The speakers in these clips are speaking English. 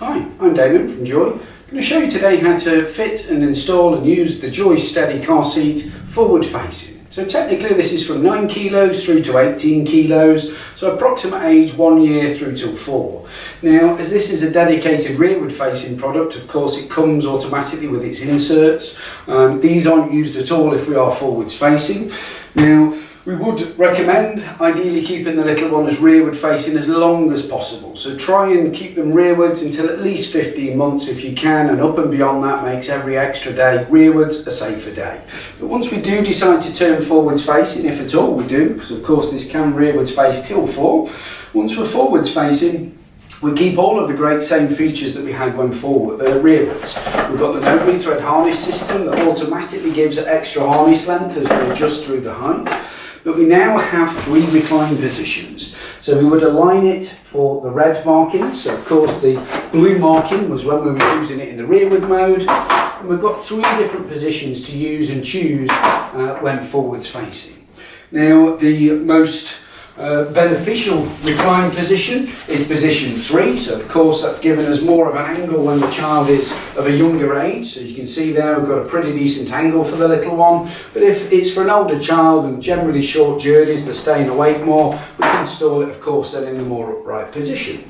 Hi, I'm Damon from Joie. I'm going to show you today how to fit and install and use the Joie Steadi car seat forward facing. So technically this is from 9 kilos through to 18 kilos, so approximate age 1 year through till 4. Now, as this is a dedicated rearward facing product, of course it comes automatically with its inserts. These aren't used at all if we are forwards facing. Now, we would recommend ideally keeping the little one as rearward facing as long as possible. So try and keep them rearwards until at least 15 months if you can, and up and beyond that makes every extra day rearwards a safer day. But once we do decide to turn forwards facing, if at all we do, because of course this can rearwards face till 4, once we're forwards facing, we keep all of the great same features that we had when rearwards. We've got the no rethread harness system that automatically gives extra harness length as we adjust through the height. But we now have 3 recline positions. So we would align it for the red marking. So of course the blue marking was when we were using it in the rearward mode. And we've got 3 different positions to use and choose when forwards facing. Now the most beneficial recline position is position 3, so of course that's given us more of an angle when the child is of a younger age. So you can see there we've got a pretty decent angle for the little one, but if it's for an older child and generally short journeys, they're staying awake more, we can install it of course then in the more upright position.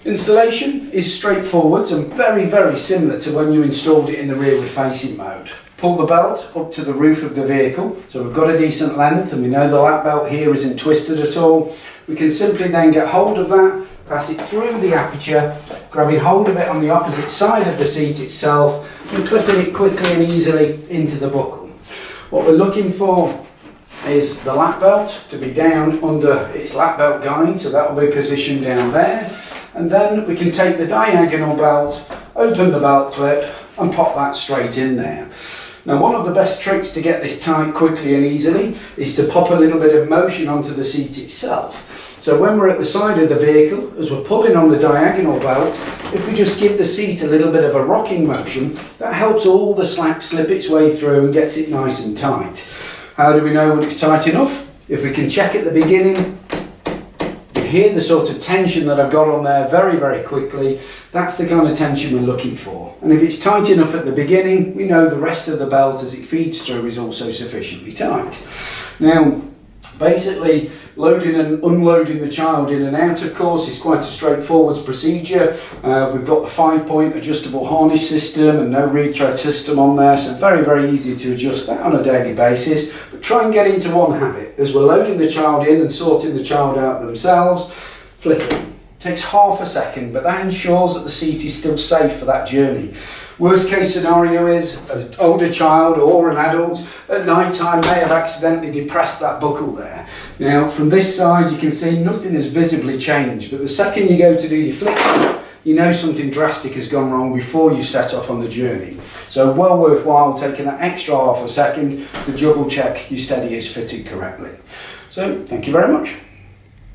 Installation is straightforward and very similar to when you installed it in the rearward facing mode. Pull the belt up to the roof of the vehicle, so we've got a decent length and we know the lap belt here isn't twisted at all. We can simply then get hold of that, pass it through the aperture, grabbing hold of it on the opposite side of the seat itself and clipping it quickly and easily into the buckle. What we're looking for is the lap belt to be down under its lap belt guide, so that will be positioned down there. And then we can take the diagonal belt, open the belt clip and pop that straight in there. Now, one of the best tricks to get this tight quickly and easily is to pop a little bit of motion onto the seat itself. So when we're at the side of the vehicle, as we're pulling on the diagonal belt, if we just give the seat a little bit of a rocking motion, that helps all the slack slip its way through and gets it nice and tight. How do we know when it's tight enough? If we can check at the beginning, hear the sort of tension that I've got on there very quickly. That's the kind of tension we're looking for. And if it's tight enough at the beginning, we know the rest of the belt as it feeds through is also sufficiently tight. Now, basically loading and unloading the child in and out of course is quite a straightforward procedure. We've got the 5-point adjustable harness system and no rethread system on there, so very easy to adjust that on a daily basis. But try and get into one habit. As we're loading the child in and sorting the child out themselves, flick it. Takes half a second, but that ensures that the seat is still safe for that journey. Worst case scenario is an older child or an adult at night time may have accidentally depressed that buckle there. Now from this side you can see nothing has visibly changed, but the second you go to do your flick, you know something drastic has gone wrong before you set off on the journey. So well worthwhile taking that extra half a second to double check your steady is fitted correctly. So thank you very much.